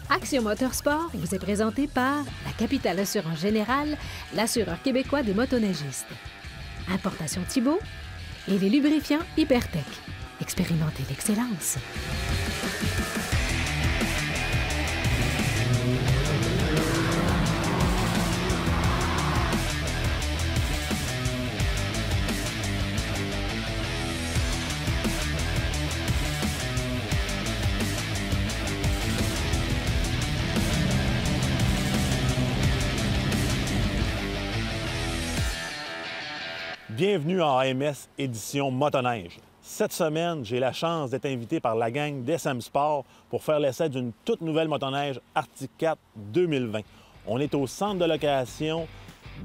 Action Motorsport vous est présenté par la Capitale Assurance Générale, l'assureur québécois des motoneigistes. Importation Thibault et les lubrifiants Hypertech. Expérimentez l'excellence. Bienvenue en AMS édition motoneige. Cette semaine, j'ai la chance d'être invité par la gang d'SM Sport pour faire l'essai d'une toute nouvelle motoneige Arctic 4 2020. On est au centre de location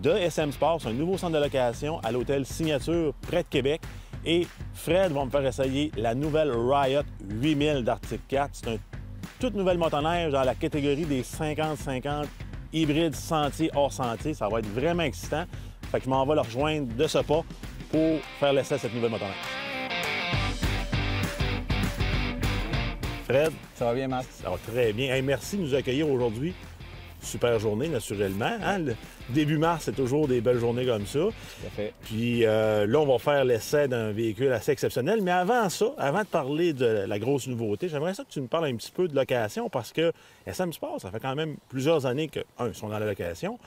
de SM Sport, c'est un nouveau centre de location à l'hôtel Signature près de Québec. Et Fred va me faire essayer la nouvelle Riot 8000 d'Arctic 4. C'est une toute nouvelle motoneige dans la catégorie des 50-50 hybrides sentier hors sentier. Ça va être vraiment excitant. Fait que je m'en vais le rejoindre de ce pas pour faire l'essai de cette nouvelle motoneige. Fred? Ça va bien, Marc? Ça va très bien. Hey, merci de nous accueillir aujourd'hui. Super journée, naturellement. Hein? Le début mars, c'est toujours des belles journées comme ça. Tout à fait. Puis là, on va faire l'essai d'un véhicule assez exceptionnel. Mais avant ça, avant de parler de la grosse nouveauté, j'aimerais ça que tu me parles un petit peu de location parce que SM Sport, ça fait quand même plusieurs années que, ils sont dans la location.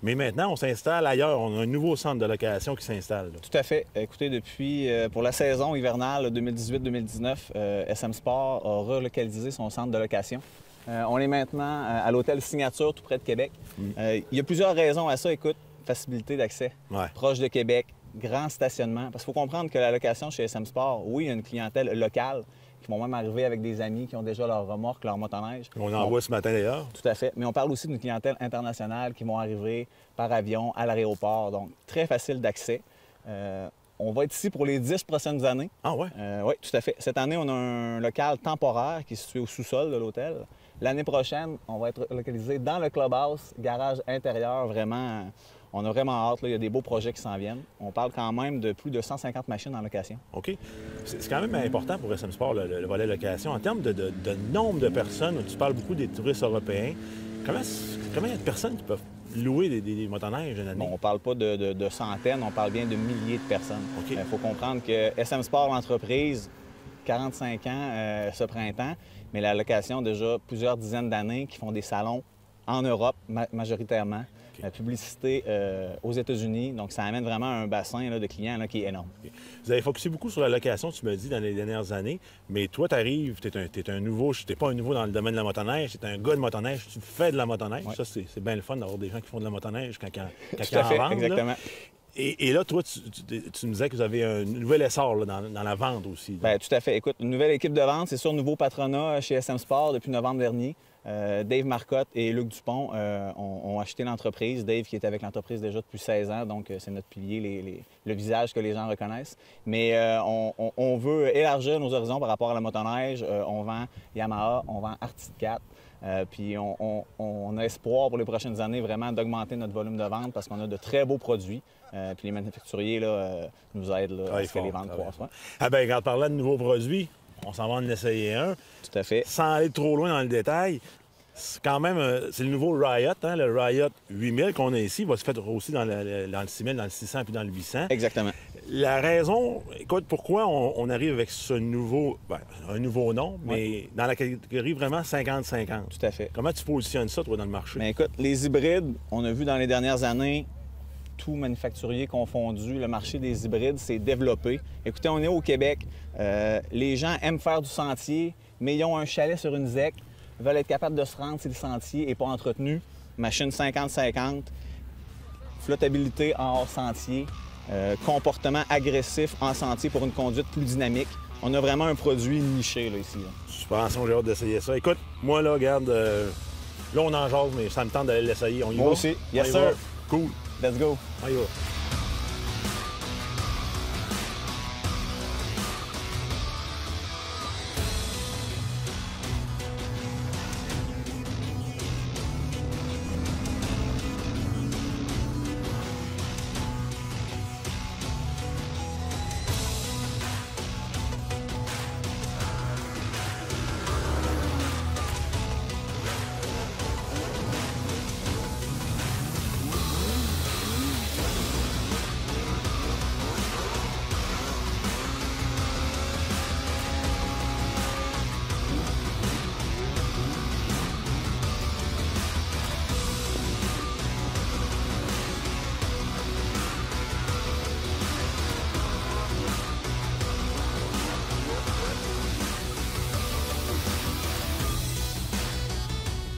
Mais maintenant, on s'installe ailleurs. On a un nouveau centre de location qui s'installe. Tout à fait. Écoutez, depuis, pour la saison hivernale 2018-2019, SM Sport a relocalisé son centre de location. On est maintenant à l'hôtel Signature, tout près de Québec. Il y a plusieurs raisons à ça. Écoute, facilité d'accès, proche de Québec, grand stationnement. Parce qu'il faut comprendre que la location chez SM Sport, oui, il y a une clientèle locale qui vont même arriver avec des amis qui ont déjà leur remorque, leur motoneige. On en voit ce matin d'ailleurs. Tout à fait. Mais on parle aussi d'une clientèle internationale qui vont arriver par avion à l'aéroport. Donc, très facile d'accès. On va être ici pour les 10 prochaines années. Ah ouais? Oui, tout à fait. Cette année, on a un local temporaire qui est situé au sous-sol de l'hôtel. L'année prochaine, on va être localisé dans le clubhouse, garage intérieur, vraiment. On a vraiment hâte, là. Il y a des beaux projets qui s'en viennent. On parle quand même de plus de 150 machines en location. OK. C'est quand même important pour SM Sport, le volet location. En termes de nombre de personnes, tu parles beaucoup des touristes européens. Combien il y a de personnes qui peuvent louer des motoneiges une année? Bon, on ne parle pas de centaines, on parle bien de milliers de personnes. Il faut comprendre que SM Sport, l'entreprise, 45 ans ce printemps, mais la location, déjà plusieurs dizaines d'années, qui font des salons en Europe majoritairement. La publicité aux États-Unis. Donc, ça amène vraiment un bassin là, de clients là, qui est énorme. Vous avez focusé beaucoup sur la location, tu me dis, dans les dernières années. Mais toi, tu arrives, tu es un nouveau, tu n'es pas un nouveau dans le domaine de la motoneige, tu es un gars de motoneige, tu fais de la motoneige. Ouais. Ça, c'est bien le fun d'avoir des gens qui font de la motoneige quand ils en vendent. Exactement. Là. Et là, toi, tu me disais que vous avez un nouvel essor là, dans la vente aussi. Bien, tout à fait. Écoute, une nouvelle équipe de vente, c'est sûr, nouveau patronat chez SM Sport depuis novembre dernier. Dave Marcotte et Luc Dupont ont acheté l'entreprise. Dave qui est avec l'entreprise déjà depuis 16 ans, donc c'est notre pilier, le visage que les gens reconnaissent. Mais on veut élargir nos horizons par rapport à la motoneige. On vend Yamaha, on vend Arctic 4. Puis on a espoir pour les prochaines années vraiment d'augmenter notre volume de vente parce qu'on a de très beaux produits. Puis les manufacturiers là, nous aident là, à ce que les ventes croissent. Ah bien, quand on parlait de nouveaux produits, on s'en va en essayer un. Tout à fait. Sans aller trop loin dans le détail, c'est quand même c'est le nouveau Riot, hein, le Riot 8000 qu'on a ici. Il va se faire aussi dans le 6000, dans le 600 puis dans le 800. Exactement. La raison, écoute, pourquoi on arrive avec ce nouveau, un nouveau nom, mais dans la catégorie vraiment 50-50. Tout à fait. Comment tu positionnes ça, toi, dans le marché? Bien, écoute, les hybrides, on a vu dans les dernières années, tout manufacturier confondu, le marché des hybrides s'est développé. Écoutez, on est au Québec. Les gens aiment faire du sentier, mais ils ont un chalet sur une ZEC, veulent être capables de se rendre si le sentier n'est pas entretenu. Machine 50-50, flottabilité en hors sentier, comportement agressif en sentier pour une conduite plus dynamique. On a vraiment un produit niché là, ici. Là. Super, j'ai hâte d'essayer ça. Écoute, moi, là, regarde, là, on en jase, mais ça me tente d'aller l'essayer. On y va? Moi aussi. Yes, sir. Cool. Let's go. On y va.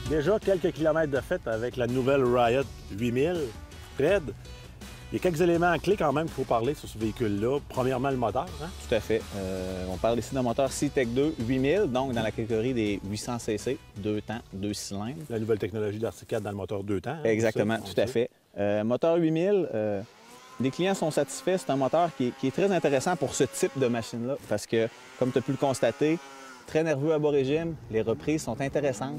Déjà quelques kilomètres de fête avec la nouvelle Riot 8000. Fred, il y a quelques éléments clés quand même qu'il faut parler sur ce véhicule-là. Premièrement, le moteur. Hein? Tout à fait. On parle ici d'un moteur CTEC 2 8000, donc dans la catégorie des 800 cc, 2 temps, 2 cylindres. La nouvelle technologie d'Arctic 4 dans le moteur 2 temps. Hein, Exactement, tout à fait. Moteur 8000, les clients sont satisfaits. C'est un moteur qui est très intéressant pour ce type de machine-là parce que, comme tu as pu le constater, très nerveux à bas régime, les reprises sont intéressantes.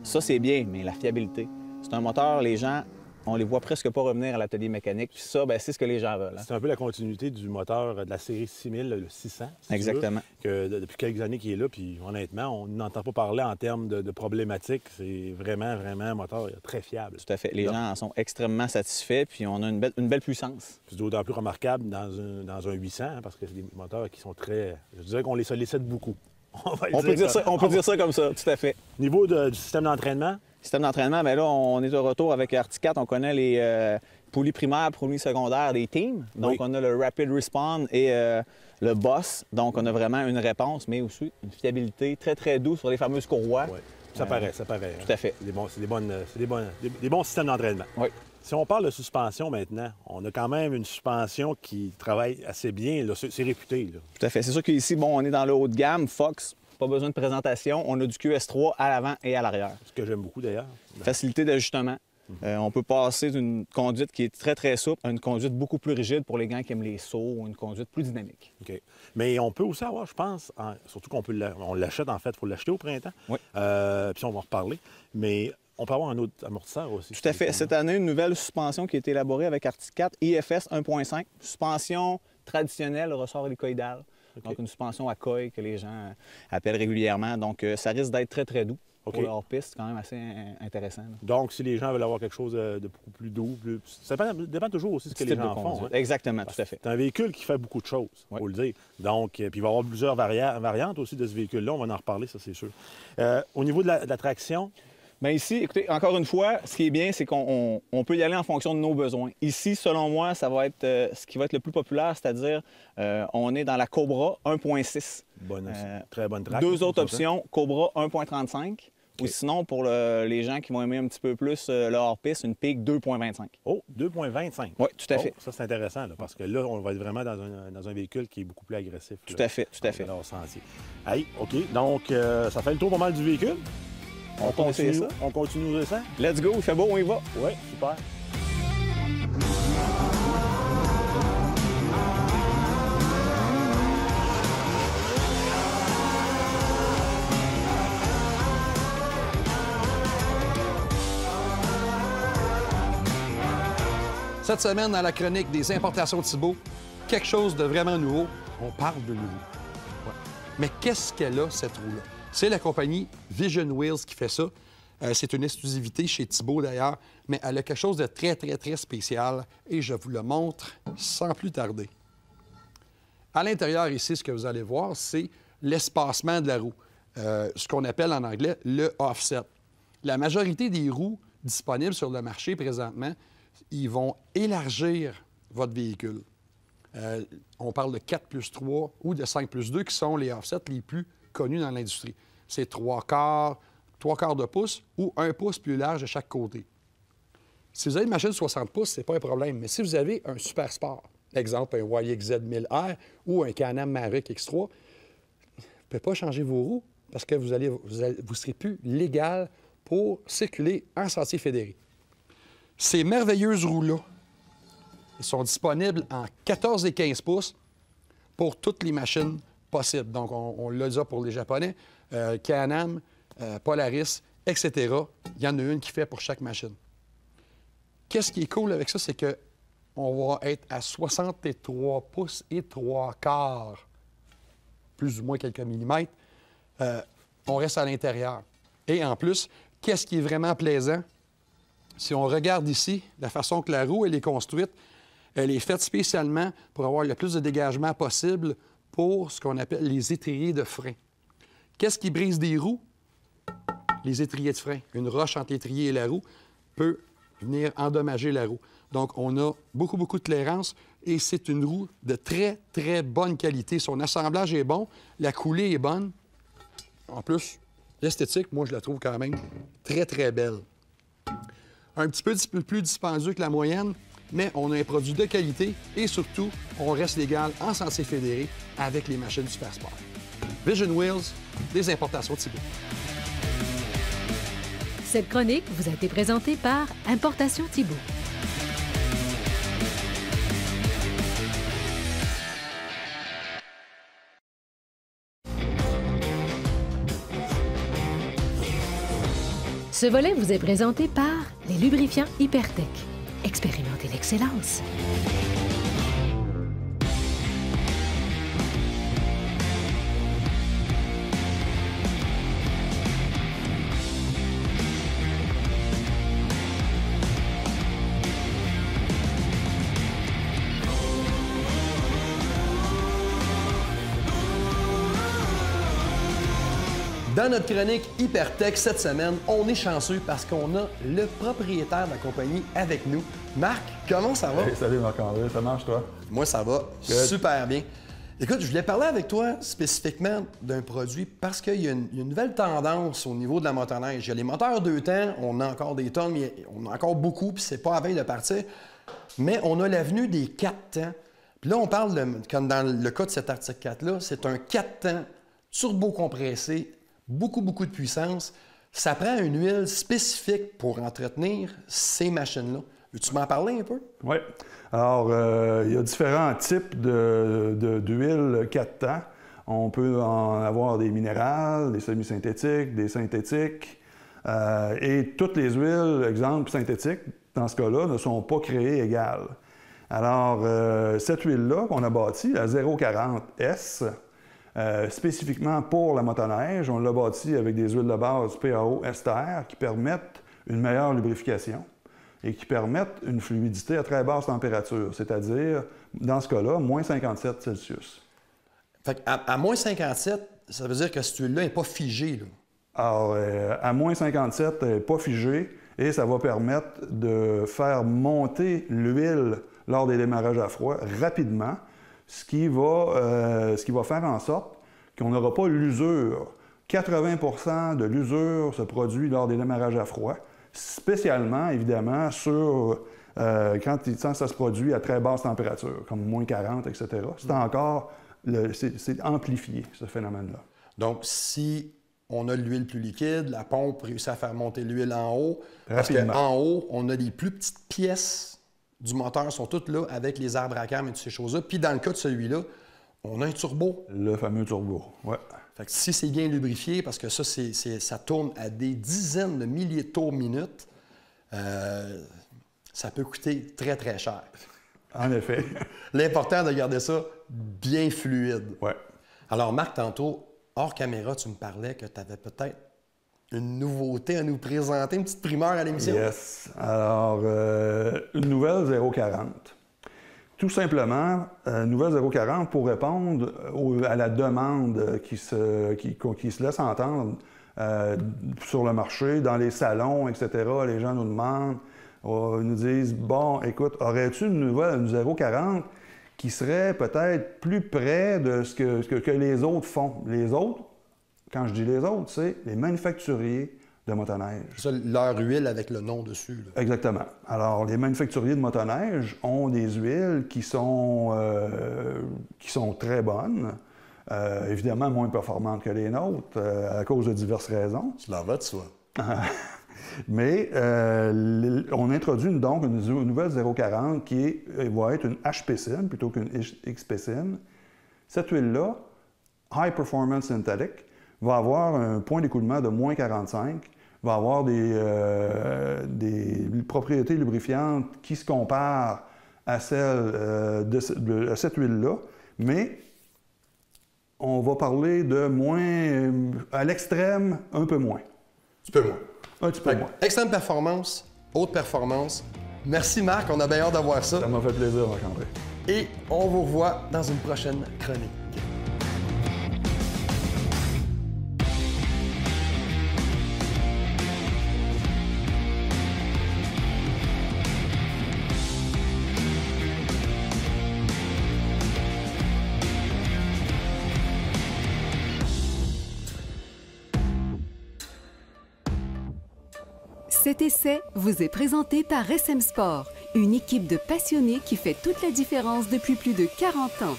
Ça, c'est bien, mais la fiabilité. C'est un moteur, les gens, on les voit presque pas revenir à l'atelier mécanique. Puis ça, bien, c'est ce que les gens veulent. Hein? C'est un peu la continuité du moteur de la série 6000, le 600. Exactement. Depuis quelques années qu'il est là, puis honnêtement, on n'entend pas parler en termes de problématiques. C'est vraiment un moteur très fiable. Tout à fait. Les gens en sont extrêmement satisfaits, puis on a une belle puissance. C'est d'autant plus remarquable dans un 800, hein, parce que c'est des moteurs qui sont très... Je dirais qu'on les sollicite beaucoup. On peut dire ça comme ça, tout à fait. Au niveau du système d'entraînement? Système d'entraînement, bien là, on est de retour avec Arctic 4. On connaît les poulies primaires, poulies secondaires des teams. Donc, oui. On a le Rapid Respawn et le Boss. Donc, on a vraiment une réponse, mais aussi une fiabilité très, très douce sur les fameuses courroies. Oui, ça paraît. Tout à fait. C'est des bons systèmes d'entraînement. Oui. Si on parle de suspension maintenant, on a quand même une suspension qui travaille assez bien. C'est réputé. Là. Tout à fait. C'est sûr qu'ici, bon, on est dans le haut de gamme, Fox. Pas besoin de présentation. On a du QS3 à l'avant et à l'arrière. Ce que j'aime beaucoup d'ailleurs. Facilité d'ajustement. On peut passer d'une conduite qui est très, très souple à une conduite beaucoup plus rigide pour les gens qui aiment les sauts ou une conduite plus dynamique. OK. Mais on peut aussi avoir, je pense, surtout on l'achète en fait, il faut l'acheter au printemps. Oui. Puis on va en reparler. Mais on peut avoir un autre amortisseur aussi. Tout à fait. Cette année, une nouvelle suspension qui a été élaborée avec Arctic 4, IFS 1.5. Suspension traditionnelle, ressort hélicoïdal. Okay. Donc, une suspension à coille que les gens appellent régulièrement. Donc, ça risque d'être très, très doux. Okay. Pour leur piste, c'est quand même assez intéressant. Là. Donc, si les gens veulent avoir quelque chose de beaucoup plus doux, ça dépend toujours aussi de ce que les gens font. Hein? Exactement, tout à fait. C'est un véhicule qui fait beaucoup de choses, il faut le dire. Donc, puis il va y avoir plusieurs variantes aussi de ce véhicule-là. On va en reparler, ça, c'est sûr. Au niveau de la traction... Bien ici, écoutez, encore une fois, ce qui est bien, c'est qu'on peut y aller en fonction de nos besoins. Ici, selon moi, ça va être ce qui va être le plus populaire, c'est-à-dire on est dans la Cobra 1.6. Très bonne traction. Deux autres options, Cobra 1.35. Okay. Ou sinon, pour les gens qui vont aimer un petit peu plus le hors-piste, une Peak 2.25. Oh, 2.25? Oui, tout à fait. Ça, c'est intéressant, là, parce que là, on va être vraiment dans un véhicule qui est beaucoup plus agressif. Tout à fait, tout à fait. Hey, OK. Donc, ça fait le tour pas mal du véhicule. On continue nos essais? Let's go, il fait beau, on y va. Oui, super. Cette semaine, dans la chronique des importations Thibault, quelque chose de vraiment nouveau. On parle de l'roue. Ouais. Mais qu'est-ce qu'elle a, cette roue-là? C'est la compagnie Vision Wheels qui fait ça. C'est une exclusivité chez Thibault, d'ailleurs, mais elle a quelque chose de très, très, très spécial et je vous le montre sans plus tarder. À l'intérieur, ici, ce que vous allez voir, c'est l'espacement de la roue, ce qu'on appelle en anglais le offset. La majorité des roues disponibles sur le marché présentement, ils vont élargir votre véhicule. On parle de 4+3 ou de 5+2 qui sont les offsets les plus connus dans l'industrie. C'est 3/4 de pouce ou 1 pouce plus large de chaque côté. Si vous avez une machine de 60 pouces, ce n'est pas un problème. Mais si vous avez un super sport, exemple un YXZ 1000R ou un Can-Am Maverick X3, vous ne pouvez pas changer vos roues parce que vous ne serez plus légal pour circuler en sentier fédéré. Ces merveilleuses roues-là, elles sont disponibles en 14 et 15 pouces pour toutes les machines possibles. Donc, on l'a dit pour les Japonais, Can-Am, Polaris, etc. Il y en a une qui fait pour chaque machine. Qu'est-ce qui est cool avec ça, c'est qu'on va être à 63 pouces et 3/4, plus ou moins quelques millimètres. On reste à l'intérieur. Et en plus, qu'est-ce qui est vraiment plaisant? Si on regarde ici, la façon que la roue elle est construite, elle est faite spécialement pour avoir le plus de dégagement possible pour ce qu'on appelle les étriers de frein. Qu'est-ce qui brise des roues? Les étriers de frein. Une roche entre l'étrier et la roue peut venir endommager la roue. Donc, on a beaucoup, beaucoup de clairance et c'est une roue de très, très bonne qualité. Son assemblage est bon, la coulée est bonne. En plus, L'esthétique, moi, je la trouve quand même très, très belle. Un petit peu plus dispendieux que la moyenne, mais on a un produit de qualité et surtout, on reste légal en Sentier fédéré avec les machines Super Sport. Vision Wheels, des importations Thibault. Cette chronique vous a été présentée par Importation Thibault. Ce volet vous est présenté par les lubrifiants Hypertech. Expérimentez l'excellence. Dans notre chronique Hypertech cette semaine, on est chanceux parce qu'on a le propriétaire de la compagnie avec nous. Marc, comment ça va? Hey, salut Marc-André, ça marche toi? Moi, ça va super bien. Écoute, je voulais parler avec toi spécifiquement d'un produit parce qu'il y a une nouvelle tendance au niveau de la motoneige. Il y a les moteurs 2 temps, on a encore des tonnes, mais on a encore beaucoup, puis c'est pas à veille de partir. Mais on a l'avenue des 4 temps. Puis là, on parle, comme dans le cas de cet article 4-là, c'est un 4 temps turbo-compressé, beaucoup de puissance. Ça prend une huile spécifique pour entretenir ces machines-là. Veux-tu m'en parler un peu? Oui. Alors, il y a différents types d'huile 4 temps. On peut en avoir des minérales, des semi-synthétiques, des synthétiques. Et toutes les huiles, exemple synthétiques, dans ce cas-là, ne sont pas créées égales. Alors, cette huile-là qu'on a bâtie, la 040S, spécifiquement pour la motoneige, on l'a bâti avec des huiles de base PAO ester qui permettent une meilleure lubrification et qui permettent une fluidité à très basse température, c'est-à-dire, dans ce cas-là, moins 57 Celsius. Fait à moins 57, ça veut dire que cette huile-là n'est pas figée, là. Alors, à moins 57, elle n'est pas figée et ça va permettre de faire monter l'huile lors des démarrages à froid rapidement, ce qui va faire en sorte qu'on n'aura pas l'usure. 80 de l'usure se produit lors des démarrages à froid, spécialement, évidemment, quand ça se produit à très basse température, comme moins 40, etc. C'est amplifié, ce phénomène-là. Donc, si on a l'huile plus liquide, la pompe réussit à faire monter l'huile en haut, rapidement. Parce qu'en haut, on a les plus petites pièces du moteur sont toutes là avec les arbres à cam et toutes ces choses-là. Puis dans le cas de celui-là, on a un turbo. Le fameux turbo, oui. Fait que si c'est bien lubrifié, parce que ça tourne à des dizaines de milliers de tours minute, ça peut coûter très, très cher. En effet. L'important de garder ça bien fluide. Oui. Alors Marc, tantôt, hors caméra, tu me parlais que tu avais peut-être une nouveauté à nous présenter, une petite primeur à l'émission. Yes. Alors, une nouvelle 040. Tout simplement, une nouvelle 040 pour répondre à la demande qui se laisse entendre sur le marché, dans les salons, etc. Les gens nous demandent, nous disent, bon, écoute, aurais-tu une 040 qui serait peut-être plus près de ce que les autres font? Les autres, quand je dis les autres, c'est les manufacturiers de motoneige. C'est ça, leur huile avec le nom dessus. Là. Exactement. Alors, les manufacturiers de motoneige ont des huiles qui sont très bonnes, évidemment moins performantes que les nôtres, à cause de diverses raisons. Cela va de soi. Mais on introduit donc une nouvelle 040 qui va être une HPSIN plutôt qu'une XPSIN. Cette huile-là, High Performance Synthetic, va avoir un point d'écoulement de moins 45, va avoir des propriétés lubrifiantes qui se comparent à celles de cette huile-là, mais on va parler de moins, à l'extrême, un peu moins. Un petit peu moins. Un petit peu moins. Extrême performance, haute performance. Merci Marc, on a bien hâte de voir ça. Ça m'a fait plaisir, Marc-André. Et on vous revoit dans une prochaine chronique. Cet essai vous est présenté par SM Sport, une équipe de passionnés qui fait toute la différence depuis plus de 40 ans.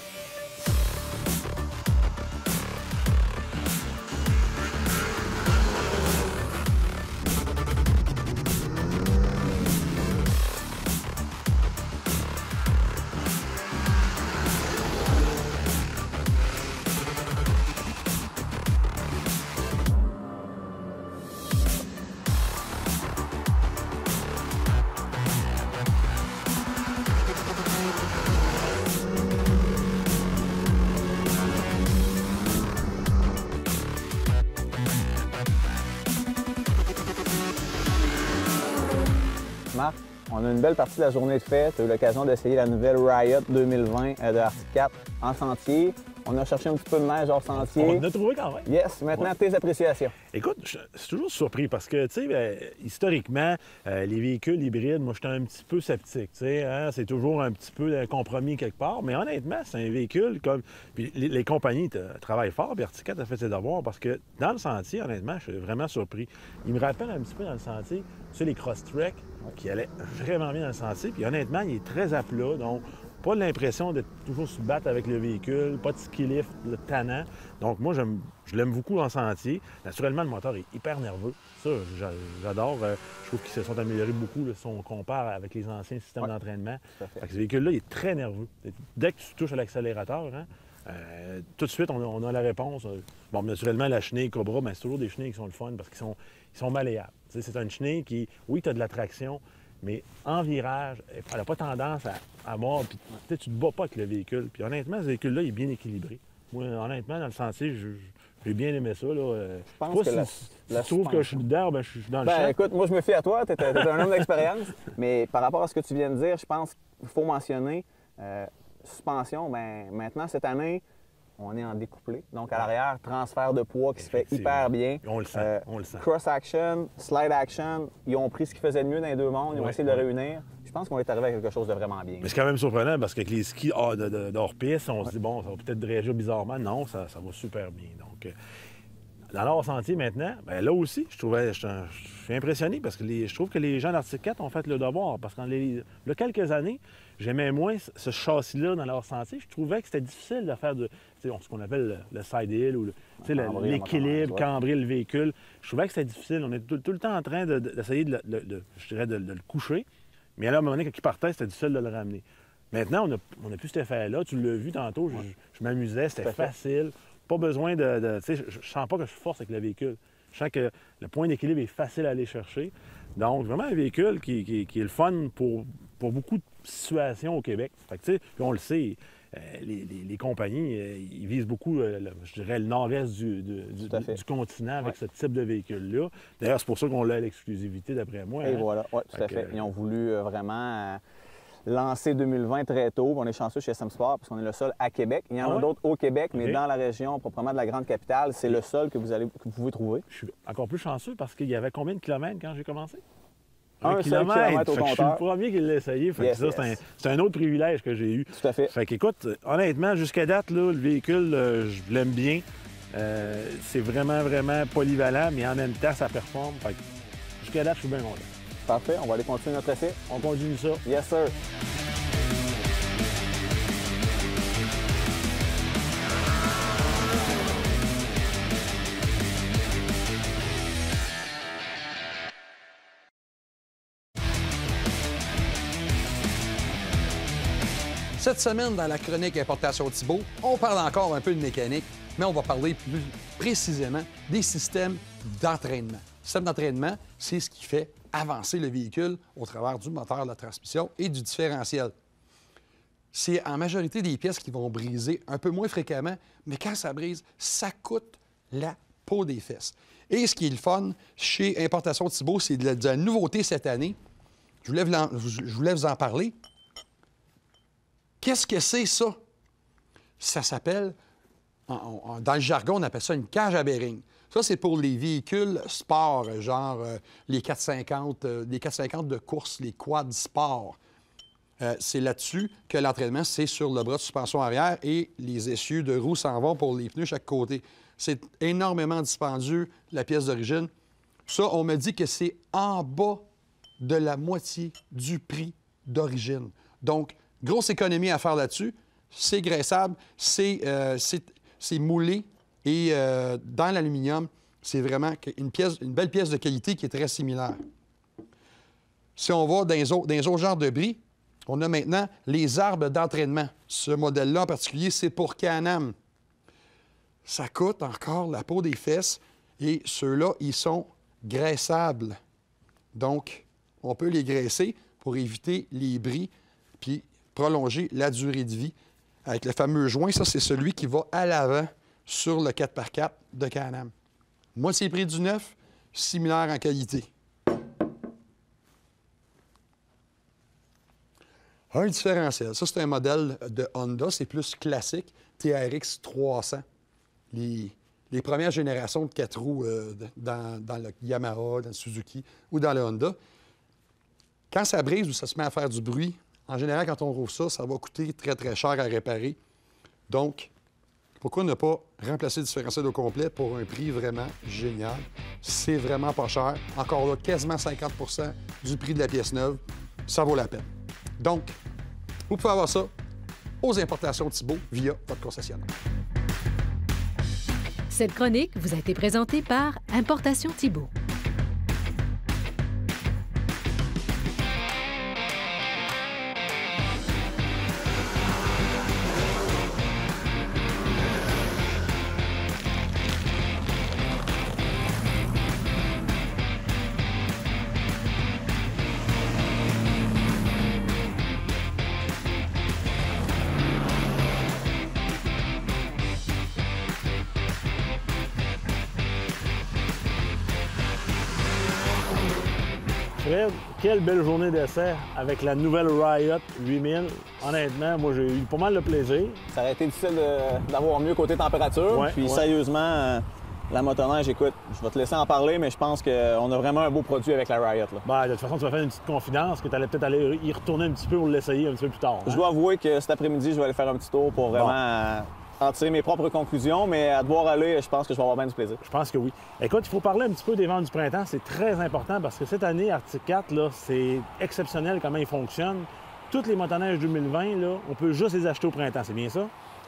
Marc, on a une belle partie de la journée de fête. Tu as eu l'occasion d'essayer la nouvelle Riot 2020 de Arctic Cat en sentier. On a cherché un petit peu de neige hors sentier. On a trouvé quand même. Yes, maintenant tes appréciations. Écoute, je suis toujours surpris parce que, tu sais, historiquement, les véhicules hybrides, moi, j'étais un petit peu sceptique, tu sais, hein? C'est toujours un petit peu un compromis quelque part, mais honnêtement, c'est un véhicule comme... Puis les compagnies travaillent fort, puis Arctic Cat a fait ses devoirs parce que dans le sentier, honnêtement, je suis vraiment surpris. Il me rappelle un petit peu dans le sentier, tu sais, les Crosstrek qui allaient vraiment bien dans le sentier, puis honnêtement, il est très à plat, donc... Pas l'impression d'être toujours se battre avec le véhicule, pas de ski lift, le tannant. Donc moi, je l'aime beaucoup en sentier. Naturellement, le moteur est hyper nerveux. Ça, j'adore. Je trouve qu'ils se sont améliorés beaucoup là, si on compare avec les anciens systèmes d'entraînement. Ce véhicule-là, il est très nerveux. Dès que tu touches à l'accélérateur, hein, tout de suite, on a la réponse. Bon, naturellement, la chenille Cobra, c'est toujours des chenilles qui sont le fun parce qu'ils sont malléables. C'est une chenille qui, oui, tu as de la traction, mais en virage, elle n'a pas tendance à mordre. Puis tu te bats pas avec le véhicule. Puis honnêtement, ce véhicule-là, il est bien équilibré. Moi, honnêtement, dans le sentier, j'ai bien aimé ça. Là. Je pense que si tu trouves que je suis dedans, je suis dans le champ. Écoute, moi, je me fie à toi. Tu es un homme d'expérience. Mais par rapport à ce que tu viens de dire, je pense qu'il faut mentionner suspension. Maintenant, cette année, on est en découplé. Donc, à l'arrière, transfert de poids qui se fait hyper bien. On le sent, on le sent. Cross-action, slide-action, ils ont pris ce qui faisait de mieux dans les deux mondes. Ils ont essayé de le réunir. Je pense qu'on est arrivé à quelque chose de vraiment bien. Mais c'est quand même surprenant parce qu'avec les skis hors-piste, on se dit, bon, ça va peut-être réagir bizarrement. Non, ça va super bien. Donc, dans l'hors-sentier maintenant, là aussi, je suis impressionné parce que je trouve que les gens d'Arctic Cat ont fait le devoir. Parce qu'il y a quelques années, j'aimais moins ce châssis-là dans l'hors-sentier. Je trouvais que c'était difficile de faire ce qu'on appelle le side hill ou l'équilibre, cambrer le véhicule. Je trouvais que c'était difficile. On était tout le temps en train d'essayer de le coucher. Mais là, à un moment donné, quand il partait, c'était difficile de le ramener. Maintenant, on n'a plus cet effet-là. Tu l'as vu tantôt, je m'amusais, c'était facile. Pas besoin de tu sais, je sens pas que je force avec le véhicule. Je sens que le point d'équilibre est facile à aller chercher. Donc, vraiment un véhicule qui est le fun pour beaucoup de situations au Québec. Fait que, tu sais, puis on le sait, les compagnies, ils visent beaucoup, je dirais, le nord-est du continent avec ce type de véhicule-là. D'ailleurs, c'est pour ça qu'on l'a à l'exclusivité, d'après moi. Et voilà, oui, tout à fait. Ils ont voulu vraiment lancer 2020 très tôt. On est chanceux chez SM Sport parce qu'on est le seul à Québec. Il y en a d'autres au Québec, mais dans la région proprement de la grande capitale, c'est le seul que vous pouvez trouver. Je suis encore plus chanceux parce qu'il y avait combien de kilomètres quand j'ai commencé? 1 kilomètre au compteur. Je suis le premier qui l'a essayé. C'est un autre privilège que j'ai eu. Tout à fait. Fait qu'écoute, honnêtement, jusqu'à date, là, le véhicule, je l'aime bien. C'est vraiment, vraiment polyvalent, mais en même temps, ça performe. Fait que jusqu'à date, je suis bien content. Parfait. On va aller continuer notre essai. On continue ça. Yes, sir. Cette semaine, dans la chronique Importation Thibault, on parle encore un peu de mécanique, mais on va parler plus précisément des systèmes d'entraînement. Le système d'entraînement, c'est ce qui fait avancer le véhicule au travers du moteur, de la transmission et du différentiel. C'est en majorité des pièces qui vont briser un peu moins fréquemment, mais quand ça brise, ça coûte la peau des fesses. Et ce qui est le fun chez Importation Thibault, c'est de la nouveauté cette année. Je voulais vous en parler. Qu'est-ce que c'est, ça? Ça s'appelle, dans le jargon, on appelle ça une cage à bearing. Ça, c'est pour les véhicules sport, genre les 450 de course, les quads sport. C'est là-dessus que l'entraînement, c'est sur le bras de suspension arrière et les essieux de roue s'en vont pour les pneus chaque côté. C'est énormément dispendieux, la pièce d'origine. Ça, on me dit que c'est en bas de la moitié du prix d'origine. Donc, grosse économie à faire là-dessus. C'est graissable, c'est moulé et dans l'aluminium, c'est vraiment une belle pièce de qualité qui est très similaire. Si on va dans les autres genres de bris, on a maintenant les arbres d'entraînement. Ce modèle-là en particulier, c'est pour Can-Am. Ça coûte encore la peau des fesses et ceux-là, ils sont graissables. Donc, on peut les graisser pour éviter les bris puis prolonger la durée de vie. Avec le fameux joint, ça, c'est celui qui va à l'avant sur le 4x4 de Can-Am. Moitié prix du neuf, similaire en qualité. Un différentiel. Ça, c'est un modèle de Honda. C'est plus classique. TRX 300. Les premières générations de 4 roues dans le Yamaha, dans le Suzuki ou dans le Honda. Quand ça brise ou ça se met à faire du bruit, en général, quand on rouvre ça, ça va coûter très, très cher à réparer. Donc, pourquoi ne pas remplacer le différentiel au complet pour un prix vraiment génial? C'est vraiment pas cher. Encore là, quasiment 50 du prix de la pièce neuve. Ça vaut la peine. Donc, vous pouvez avoir ça aux importations Thibault via votre concessionnaire. Cette chronique vous a été présentée par Importation Thibault. Fred, quelle belle journée d'essai avec la nouvelle Riot 8000. Honnêtement, moi, j'ai eu pas mal de plaisir. Ça aurait été difficile d'avoir mieux côté température. Ouais, puis ouais. Sérieusement, la motoneige, écoute, je vais te laisser en parler, mais je pense qu'on a vraiment un beau produit avec la Riot. Là. Ben, de toute façon, tu vas faire une petite confidence que tu allais peut-être aller y retourner un petit peu pour l'essayer un petit peu plus tard. Hein? Je dois avouer que cet après-midi, je vais aller faire un petit tour pour vraiment en tirer mes propres conclusions, mais à devoir aller, je pense que je vais avoir bien du plaisir. Je pense que oui. Écoute, il faut parler un petit peu des ventes du printemps. C'est très important parce que cette année, Arctic 4, là, c'est exceptionnel comment il fonctionne. Toutes les motoneiges 2020, là, on peut juste les acheter au printemps. C'est bien ça?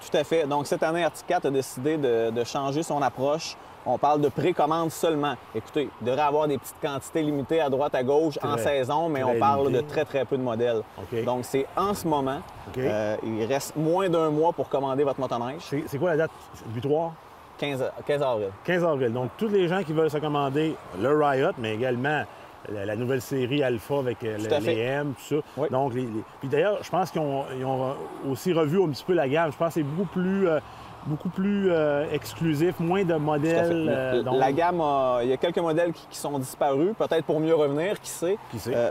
Tout à fait. Donc, cette année, Arctic 4 a décidé de changer son approche. On parle de précommande seulement. Écoutez, il devrait y avoir des petites quantités limitées à droite, à gauche en saison, mais on parle limité. de très, très peu de modèles. OK. Donc, c'est en ce moment. OK. Il reste moins d'un mois pour commander votre motoneige. C'est quoi la date butoir? 15 avril. 15 avril. Donc, tous les gens qui veulent se commander le Riot, mais également la nouvelle série Alpha avec les M, tout ça. Oui. Donc, puis d'ailleurs, je pense qu'ils ont aussi revu un petit peu la gamme. Je pense que c'est beaucoup plus exclusif, moins de modèles. Donc... La gamme, il y a quelques modèles qui sont disparus, peut-être pour mieux revenir, qui sait.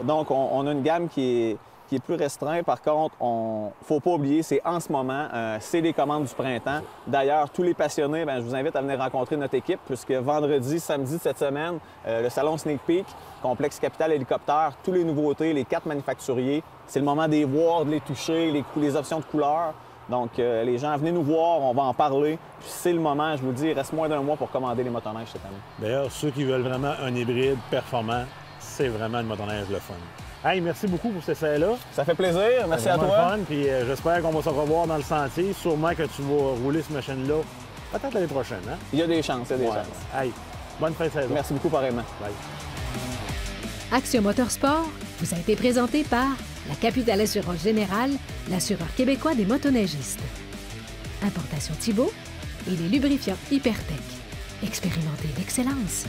Donc, on a une gamme qui est plus restreinte. Par contre, il ne faut pas oublier, c'est en ce moment, c'est les commandes du printemps. D'ailleurs, tous les passionnés, je vous invite à venir rencontrer notre équipe, puisque vendredi, samedi de cette semaine, le salon Sneak Peek, Complexe Capital Hélicoptère, tous les nouveautés, les 4 manufacturiers, c'est le moment de les voir, de les toucher, les options de couleurs. Donc, les gens, venez nous voir, on va en parler. Puis c'est le moment, je vous dis, il reste moins d'un mois pour commander les motoneiges cette année. D'ailleurs, ceux qui veulent vraiment un hybride performant, c'est vraiment une motoneige le fun. Hey, merci beaucoup pour cet essai-là. Ça fait plaisir, merci à toi. Fun, puis j'espère qu'on va se revoir dans le sentier. Sûrement que tu vas rouler cette machine-là peut-être l'année prochaine. Hein? Il y a des chances, chances. Hey, bonne fin de saison. Merci beaucoup, pareillement. Bye. Action Motorsport vous a été présenté par la Capitale Assurance Générale, l'assureur québécois des motoneigistes. Importation Thibault et les lubrifiants Hypertech. Expérimentez l'excellence.